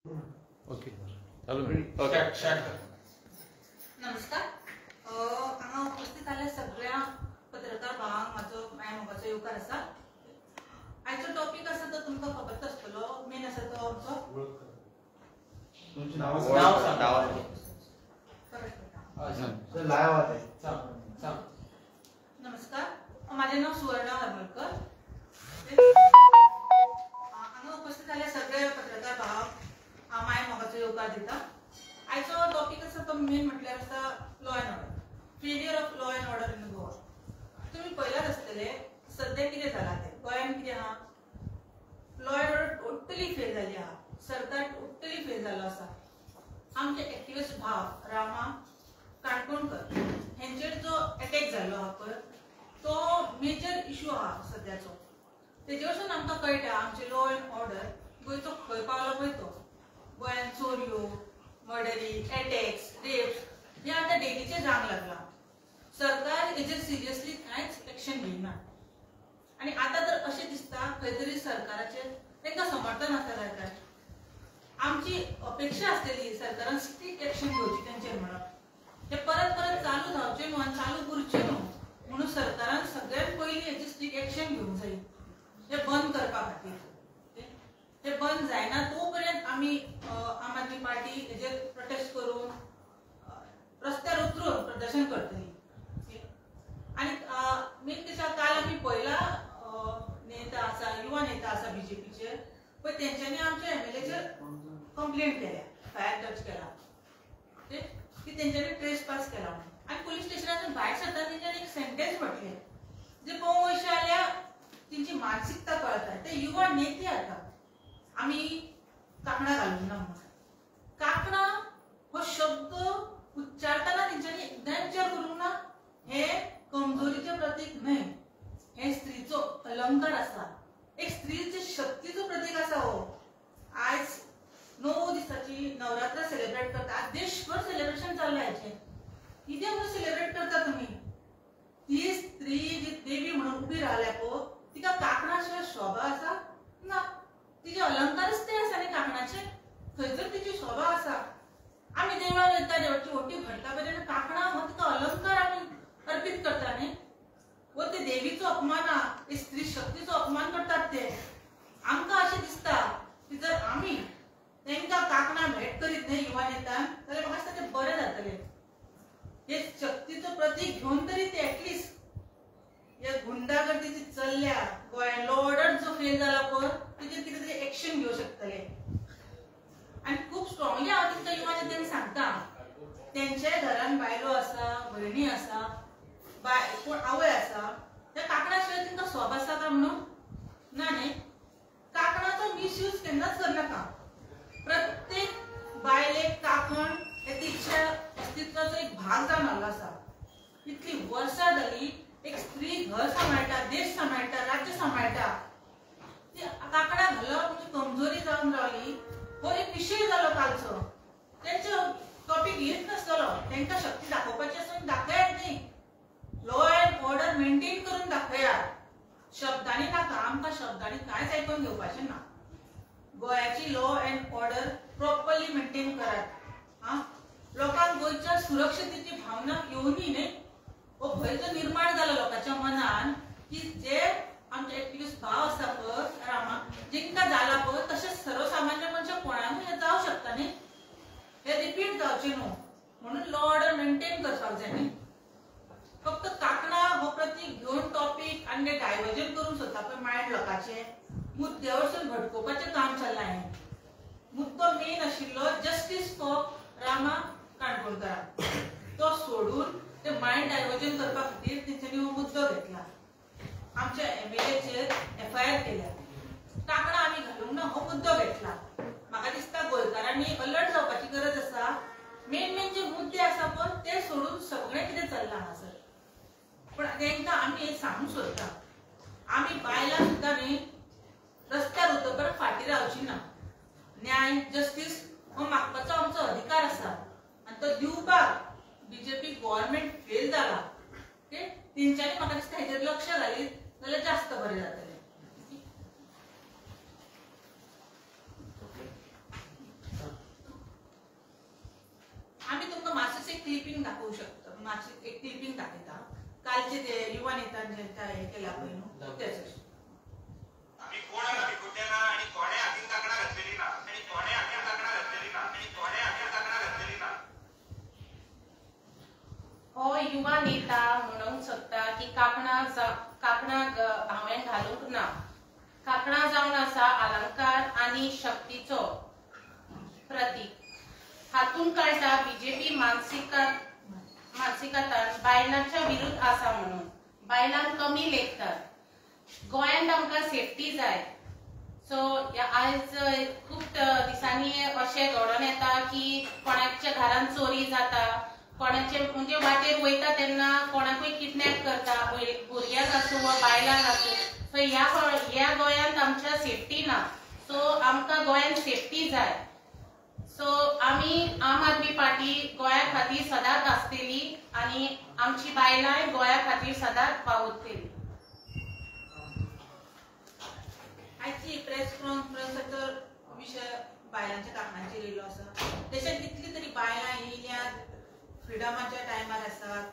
Okay चालू नमस्कार हांगा उपस्थित आल्या सगळ्या पत्रकार भावांक माझो मोगाचो येवकार आसा। आयचो टॉपिक आसा तो तुमकां खबरच आसतलो। मेन आसा तो आमचो तुमचे नाव नमस्कार, माझे नाव सुवर्णा हरमलकर। हांगा उपस्थित आल्या सगळ्या पत्रकार भावांक माय मोगाचो येवकार दिता। आयचो टॉपिक आसा तो मेन म्हटल्यार आसा law and order, failure of law and order in Goa. तुम्ही पळयलाच आसतले सध्या कितें जाला ते गोंयांत कितें आहा, law and order totally fail जाली आहा। सरकार टोटली फेल जालो आसा। आमचे एक्टिविस्ट भाव रामा काणकोणकर हेंचेर जो अटॅक जाल्लो आहा पळय तो मेजर इशू आहा सध्याचो। तेजे वरसून आमकां कळटा आमचे लॉ अँड ऑर्डर गोंयचो खंय पावलो पळय तो। गोंयांत चोरयो, मर्डरी, अटॅक्स, रेप्स हे आतां डेलीचे जावंक लागला। सरकार हेजेर सिरियसली कांयच एक्शन घेयना आनी आतां तर अशें दिसता खंय तरी सरकाराचेर तांकां समर्थन आसा काय काय। आमची अपेक्षा आसलेली सरकारान स्ट्रिक्ट एक्शन घेवची तेंचेर म्हणून, ते परत परत चालू जावचे न्हू आनी चालू करचे न्हू म्हणून सरकारान सगळ्यात पयलीं हेची स्ट्रिक्ट एक्शन घेवंक जाय। हे बंद करपा खातीर हे बंद जायना तो पर्यंत आमी आम आदमी पार्टी हेजेर प्रोटेस्ट करून रस्त्यार उतरून प्रदर्शन करतली। आनी मेन दिसा काल आमी पळयला नेता आसा, युवा नेता आसा बीजेपीचे पण तेंच्यांनी आमच्या एमएलएचेर कंप्लेंट केल्या, फायर टच केला की तेंच्यांनी ट्रेस पास केला आनी पुलीस स्टेशनातून भायर सरता तेंच्यांनी एक सेंटेन्स म्हटले जे पळोवंक वयशे जाल्यार तेंची मानसिकता कळटा। ते युवा नेते आता आमी कांकणा घालूंक ना म्हणून कांकणा हो शब्द उच्चारतना तेंच्यांनी एकदां विचार करूंक ना। हे कमजोरीचे प्रतीक न्हय, हे स्त्रीचो अलंकार आसा, एक स्त्रीचे शक्तीचो प्रतीक आसा। हो आज 9 दिसाची नवरात्र सेलिब्रेट करता, आज देशभर सेलिब्रेशन चाललां हेचें। कितें म्हणून सेलिब्रेट करता तुमी? ती स्त्री जी देवी म्हणून उबी रावल्या पळय तिका कांकणा शिवाय शोभा आसा ना। तिचे अलंकारच ते आसा न्ही कांकणाचे, थंयसर तिची शोभा आसा। आमी देवळान येता देवाची ओटी भरता पळय कांकणा हो तिका अलंकार आमी अर्पीत करता न्ही, वो ते देवीचो अपमान आहा, ते स्त्री शक्तीचो अपमान करतात ते। आमकां अशें दिसता की जर आमी तांकां कांकणा भेट करीत न्ही युवा नेत्यान जाल्यार म्हाका दिसता तें बरें जातलें। हे शक्तीचो प्रतीक घेवन तरी ते एटलिस्ट हे गुंडागर्दीची चल्ल्या गोंयांत लॉ ऑर्डर जो फेल जाला पळय तेजेर कितें तरी एक्शन घेवंक शकतले। आनी खूब स्ट्रॉंगली हांव तुमकां युवा नेत्यांक सांगता तेंच्या घरान बायलो आसा, भयणी आसा, कोण आवय आसा, त्या कांकणा शिवाय तांकां शोभ आसा काय म्हणून ना न्ही। कांकणाचो मिसयूज केन्नाच करनाका। प्रत्येक बायलेक कांकण हे तिच्या अस्तित्वाचो एक भाग जावन आयलो आसा। इतली वर्सां जाली एक स्त्री घर सांबाळटा, देश सांबाळटा, राज्य सांबाळटा, ती कांकणा घालप म्हणजे कमजोरी जावन रावली। हो एक विशय जालो कालचो, तेंचो टॉपिक घेत नासतलो, तांकां शक्ती दाखोवपाची आसून दाखयात न्ही, लॉ अँड ऑर्डर मेंटेन करून दाखयात। शब्दांनी नाका, आमकां शब्दांनी कांयच आयकून घेवपाचें ना। गोंयाची law and order properly maintain करात। लोकांक गोंयच्या सुरक्षतेची भावना येवनी न्ही, हो भंय जो निर्माण जाला लोकांच्या मनान की जे आमचे एक्टिविस्ट भाव आसा पळय रामा जेंकां जाला पळय तशेंच सर्वसामान्य मनशाक कोणाकूय हे जावं शकता न्ही, हे रिपीट जावचें न्हू म्हणून लॉ ऑर्डर मेंटेन करपाक जाय न्ही। फक्त कांकणा हो प्रतीक घेवन टॉपिक आनी ते डायवर्जन करून सोदता पळय मायंड लोकांचे, मुद्दे वरसून भटकोवपाचें काम चल्लां। हें मुद्दो मेन आशिल्लो जस्टीस फॉर रामा काणकोणकर, तो सोडून ते मायंड डायवर्जन करपा खातीर तेंच्यांनी हो मुद्दो घेतला। आमच्या एमएलएचेर एफआयआर केल्या, कांकणा आमी घालूंक ना हो मुद्दो घेतला। म्हाका दिसता गोंयकारांनी अलर्ट जावपाची गरज आसा। मेन जे मुद्दे आसा पळय ते सोडून सगळें कितें चल्लां हांगासर, पण तांकां आमी एक सांगूंक सोदता आमी बायलां सुद्दां न्ही रस्त्यार उतरपर फाटीं रावची ना। न्याय जस्टीस हो मागपाचो आमचो अधिकार आसा आनी तो दिवपाक बीजेपी गव्हर्नमेंट फेल जाला। तेंच्यांनी म्हाका दिसता हेजेर लक्ष घालीत जाल्यार जास्त बरें जातलें। क्लिपिंग दाखवू शकता, मागची एक क्लिपिंग दाखयता कालचे ते युवा नेत्यांचे हे केला पळय त्याचे आम्ही कोणाला भिकुट्या ना आणि कोणे हातीन काकडा घातलेली ना आणि कोणे हातीन काकडा घातलेली ना आणि कोणे हातीन काकडा घातलेली ना. हो युवा नेता म्हणूंक शकता की काकणा हांवें घालूंक ना. काकणा जावन आसा अलंकार आनी शक्तीचो प्रतीक. हातून कळटा बीजेपी मानसिकतान बायलांच्या विरुद्ध आसा म्हणून. बायलांक कमी लेखतात. गोंयांत आमकां सेफ्टी जाय. सो आयज खूब दिसांनी अशें घडोवन येता की कोणाच्या घरांत चोरी जाता, कोणाचे म्हणजे वाटेर वयता तेन्ना कोणाकूय किडनॅप करता, भुरग्यांक आसूं वा बायलांक आसूं. सो ह्या गोंयांत आमच्या सेफ्टी ना. सो आमकां गोंयांत सेफ्टी जाय. सो आमी आम आदमी पार्टी गोंया खातीर सदांच आसतली आनी आमची बायलांय गोंया खातीर सदांच वावुरतली. आयची प्रेस कॉन्फरन्साचो विशय बायलांच्या काकणांचेर येयलो आसा. तशेंच कितली तरी बायलां येयल्यात फ्रिडमाच्या टायमार आसात,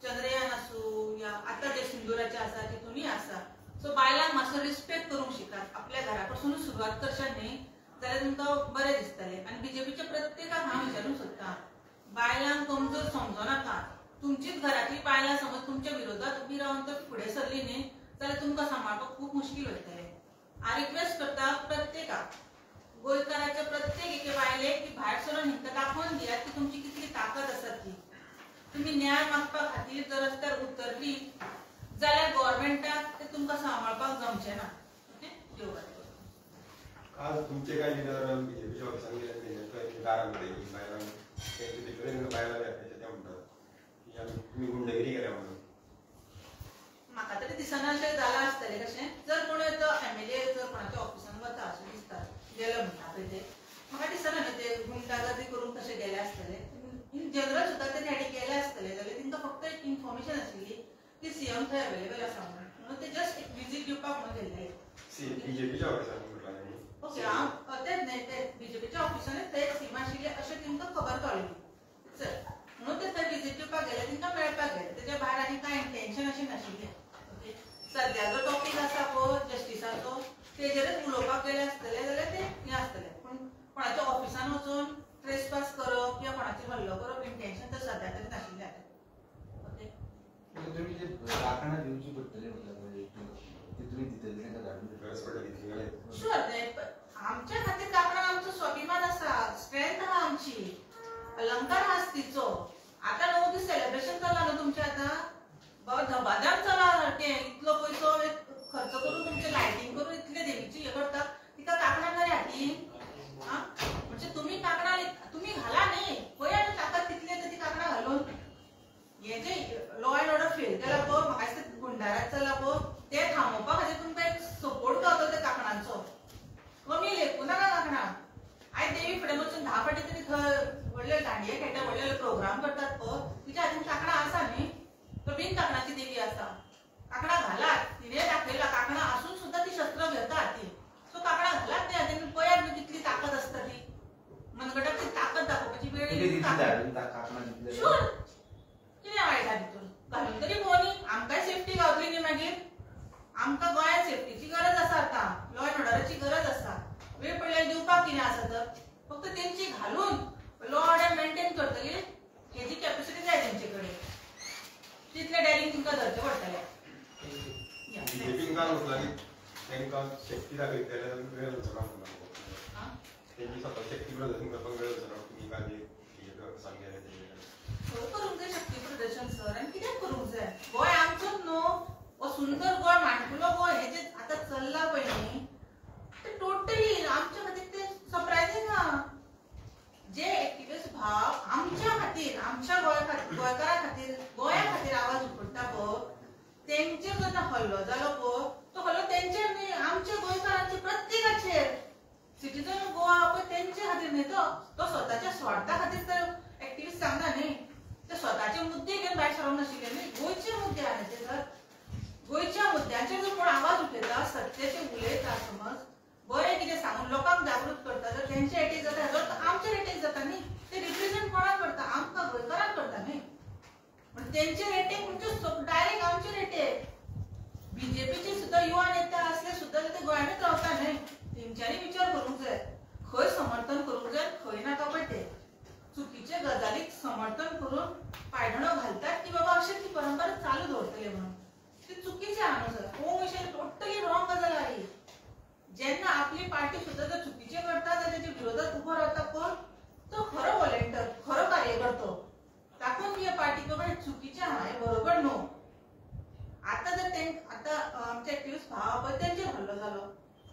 चंद्रयान आसूं या आतां जे सिंदुराचे आसा तितूनय आसा. सो बायलांक मातसो रिस्पेक्ट करूंक शिकात. आपल्या घरा पासूनच सुरवात करशात न्ही जाल्यार तुमकां बरें दिसतलें. आनी बीजेपीच्या प्रत्येकाक हांव विचारूंक सोदतां, बायलांक कमजोर समजो नाका. तुमचीच घरातली बायलां समज तुमच्या विरोधात उबी रावन तर फुडें सरली न्ही जाल्यार तुमकां सांबाळपाक खूब मुश्कील वयतलें. हांव रिक्वेस्ट करता प्रत्येकाक, गोंयकाराच्या प्रत्येक एके बायलेक की भायर सरून हिंका दाखोवन दियात की तुमची कितली ताकद आसा ती. तुम्ही न्याय मागपा खातीर जर रस्त्यार उतरली जाल्यार गव्हर्नमेंटाक ते तुमकां सांबाळपाक जमचें ना. देव बरें करूं. आज तुमचे काय लिडर बीजेपीच्या ऑफिसान गेले दारां उडयली बायलांक तेंचे भितर बायलां येता ते म्हणटात की आमी तुमी गुंडगिरी केल्या म्हणून. म्हाका तरी दिसना अशें जालां आसतलें कशें. जर कोण तो एमएलए जर कोणाच्या ऑफिसान वता अशें दिसता गेलो म्हणटा पळय ते, म्हाका दिसना न्ही ते गुंडागर्दी करून तशें गेले आसतले. इन जनरल सुद्दां ते ह्याडी गेले आसतले जाल्यार तेंकां फक्त एक इन्फॉर्मेशन आशिल्ली की सीएम थंय अवेलेबल आसा म्हणून ते जस्ट एक विजीट दिवपाक म्हणून गेल्ले. बीजेपीच्या ऑफिसान म्हटलां न्ही. ओके हांव तेच न्ही ते बीजेपीच्या ऑफिसानूच ते सीम आशिल्ले अशें तेंकां खबर कळ्ळी. चल म्हणून ते थंय विजीट दिवपाक गेले, तेंकां मेळपाक गेले. तेच्या भायर आनी कांय इंटेन्शन अशें नाशिल्लें. सध्या जो टॉपिक आसा पळय जस्टिसाचो तेजेरच उलोवपाक गेले आसतले जाल्यार ते हें आसतलें. पूण कोणाच्या ऑफिसान वचून ट्रेसपास करप किंवा कोणाचेर हल्लो करप इंटेन्शन तर सध्या तरी नाशिल्लें. ओके तुम्ही जे काकणा दिवची पडटली म्हणजे ती तुम्ही दितले तेका धाडून गरज पडटा तितली गेले. शुअर आमच्या खातीर काकणां आमचो स्वाभिमान आसा, स्ट्रेंथ आहा आमची, अलंकार आहा तिचो. आतां 9 दीस सेलिब्रेशन चला न्हू तुमचें आतां धबाधब चला. इतलो पयसो खर्च करून तुमचे लायटिंग करून इतले देवीची हे करता तिका काकणां घरा हाडली. म्हणजे तुम्ही काकणां तुम्ही घाला न्ही पळया न्ही ताकद कितली येता ती काकणां घालून. हे जे लॉ एंड ऑर्डर फेल केला पळय म्हाका दिसता गुंडाराज चला पळय ते थांबोवपा खातीर तुमकां एक सपोर्ट गावता त्या काकणांचो. कमी लेखू नाका काकणां. आयज देवी फुडें वचून 10 फावटी तरी थंय व्हडले दांडिये खेळटा, व्हडले प्रोग्राम करतात पळय तिच्या हातीन काकणां आसा न्ही. तो बीन काकणाची देवी आसा. काकणां घालात. तिने दाखयला काकणां आसून सुद्दां ती शस्त्र घेता हातीन. सो काकणां घालात ते हातीन. पळयात न्ही कितली ताकद आसता ती. मनगटाक ती ताकद दाखोवपाची वेळ येयली. शुअर कितें वायट आहा तितून. घालून तरी पळोवनी आमकांय सेफ्टी गावतली न्ही मागीर. आमकां गोंयांत सेफ्टीची गरज आसा आतां. लॉ एंड ऑर्डराची गरज आसा. वेळ पडल्यार दिवपाक कितें आसा तर फक्त तेंची घालून लॉ ऑर्डर मेंटेन करतली हेची कॅपॅसिटी जाय तेंचे कडेन. तितले डेरिंग तुमकां धरचें पडटलें. बीजेपीन काय म्हटलां की तांकां सेफ्टी दाखयत जाल्यार वेळ वचना म्हणून. तेंची स्वता सेफ्टी प्रदर्शन करपाक वेळ वचना. तुमी काय बीजेपी ऑफिसान गेले तेजे करूंक जाय शक्ती प्रदर्शन सर. आनी कित्याक करूंक जाय. गोंय आमचोच न्हू. हो सुंदर गोंय माणकुलो गोंय हे जे आतां चल्लां पळय न्ही ते टोटली आमच्या खातीर ते सरप्रायझींग आहा. जे एक्टिविस्ट भाव आमच्या खातीर आमच्या गोंयकारा खातीर गोंया खातीर आवाज उखडटा पळय तेंचेर जेन्ना हल्लो जालो पळय तो हल्लो तेंचेर न्ही आमच्या गोंयकारांचेर प्रत्येकाचेर. सिटीजन गोवा पळय तेंचे खातीर न्ही तो स्वताच्या स्वार्था खातीर तर एक्टिविस्ट सांगता न्ही. ते स्वताचे मुद्दे घेवन भायर सरोंक नाशिल्ले न्ही. गोंयचे मुद्दे आहा ते सर. गोंयच्या मुद्द्यांचेर जर कोण आवाज उठयता सत्याचे उलयता समज बरें कितें सांगून लोकांक जागृत करता जर तेंचे एटॅक जाता जाल्यार आमचेर एटॅक जाता न्ही. ते रिप्रेझेंट कोणाक करता आमकां गोंयकारांक करता. त्यांचे रेटे म्हणजे डायरेक्ट आमचे रेटे बीजेपीचे सुद्धा युवा नेते असले सुद्धा ते गोंयांत रावता न्हय तेंच्यांनी विचार करूंक जाय खंय समर्थन करूंक जाय खंय नाका पडटे चुकीचे गजालीक समर्थन करून पायदणो घालतात की बाबा अशें ती परंपरा चालू दवरतले म्हणून ते चुकीचे आहा न्हू सर हो अशें टोटली रॉंग गजाल आहा जेन्ना आपली पार्टी सुद्धा जर चुकीचे करता जाल्यार तेच्या विरोधात उबो रावता कोण तो खरो व्हॉलंटियर खरो कार्यकर्तो ताकून ही पार्टी बाबा चुकीचे आहा हे बरोबर न्हू आता जर आता आमचे एक्टिव्हिस्ट भाव पळय तेंचेर हल्लो जालो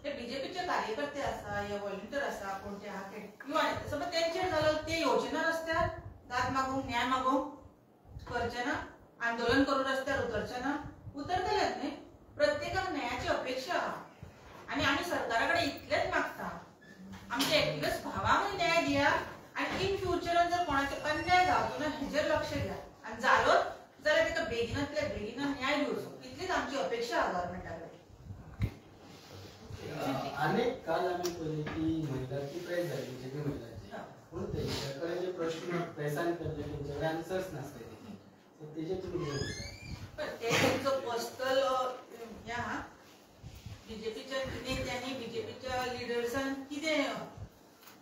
ते बीजेपीचे कार्यकर्ते आसा या व्हॉलंटियर आसा कोणते आहा ते युवा नेते समज तेंचेर जालो ते येवचे ना रस्त्यार दाद मागूंक न्याय मागूंक करचे ना आंदोलन करून रस्त्यार उतरचे ना उतरतलेच न्ही प्रत्येकाक न्यायाची अपेक्षा आहा आणि आम्ही सरकाराकडे इतलेच मागता आमच्या एक्टिव्हिस्ट भावांक न्याय दिया आणि इन फ्युचरान जर कोणाचे अन्याय जावचो ना हेजेर लक्ष घ्या आणि जालोच जाल्यार ताका बेगिनातल्या बेगिना न्याय दिवचो इतलीच आमची अपेक्षा आहा गव्हर्नमेंटाकडे अनेक काल आम्ही पळयली की महिलांची प्राइस झाली बीजेपी महिलांची पूण तेंच्याकडे जे प्रश्न प्रेसान करले तेंच्याकडे आन्सर्स नासले सो तेजे तुम्ही कितें म्हणटा पण ते तुमचं पर्सनल हे आहा बीजेपीच्या नेत्यांनी बीजेपीच्या लिडर्सान कितें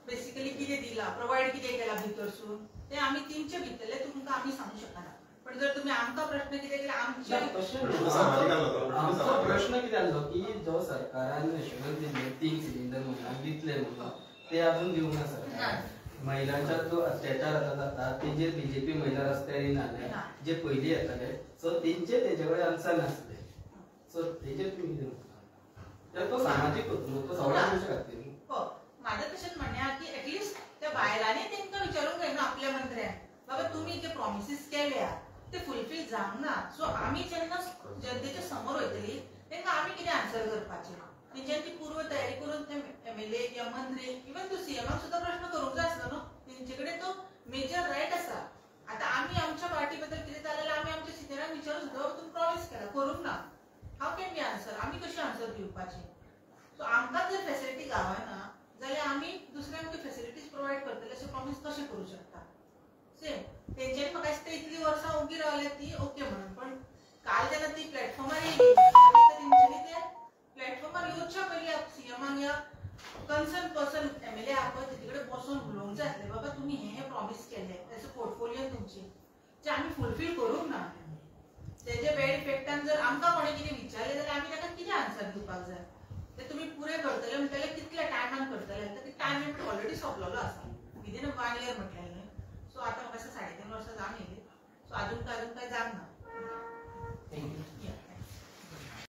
बेसिकली कितें दिला प्रोवाइड कितें केला भितरसून ते आमी तेंचे भितरले तुमकां आमी सांगू शकना पण जर तुम्ही आमकां प्रश्न कितें केला आमचे आमचो प्रश्न कितें आसलो की जो सरकारान नॅशनल दिल्ले 3 सिलिंडर म्हणून दितले म्हणून ते अजून दिवंक ना सरकार महिलांच्या जो अत्याचार जाता तेजेर बीजेपी महिला रस्त्यार येनाले जे पयलीं येताले सो तेंचे कडेन आन्सर नासले सो तेजेर तुमी कितें म्हणटा तो सामाजीक होतो तो सगळ्या मनशां खातीर हो माझं तशेंच म्हणणें आहा की एटलिस्ट त्या बायलांनी तेंकां विचारूंक जाय न्हू आपल्या मंत्र्यान बाबा तुमी जे प्रॉमिसीस केल्या ते फुलफील जावंक ना सो आमी जेन्ना जनतेच्या समोर वयतली तेंकां आमी कितें आन्सर करपाचें तेंच्यांनी पूर्व तयारी करून ते एमएलए या मंत्री इवन तो सीएमाक सुद्धा प्रश्न करूंक जाय आसलो न्हू तेंचे कडेन तो मेजर रायट आसा आतां आमी आमच्या पार्टी बद्दल कितें जाल्यार आमी आमच्या सिनियरांक विचारूं सुद्दां बाबा तुमी प्रॉमिस केला करूंक ना हाव कॅन बी आन्सर आमी कशी आन्सर दिवपाची सो आमकां जर फॅसिलिटी गावना जाल्यार आमी दुसऱ्यांक ती फॅसिलिटीज प्रोवाइड करतले अशें प्रॉमिस कशें करूं शकता सेम तेंच्यांनी म्हाका दिसता इतली वर्सां उगी रावल्या ती ओके म्हणून पण काल जेन्ना ती प्लॅटफॉर्मार येयली तेंच्यांनी ते प्लॅटफॉर्मार येवच्या पयलीं सीएमान या कन्सर्न पर्सन एमएलए आहा पळय तेजे कडेन बसून उलोवंक जाय आसलें बाबा तुमी हे प्रॉमिस केले एज अ पोर्टफोलियो तुमचे जे आमी फुलफील करूंक ना तेजे बॅड इफेक्टान जर आमकां कोणें कितें विचारलें जाल्यार आमी ताका कितें आन्सर दिवपाक जाय ते तुमी पुरे करतले म्हणटले कितल्या टायमान करतले तर टायम लिमीट ऑलरेडी सोंपलेलो आसा विदिन 1 इयर म्हटलें सो आतां म्हाका 3.5 वर्सां जावन येयली सो अजून काय जावंक ना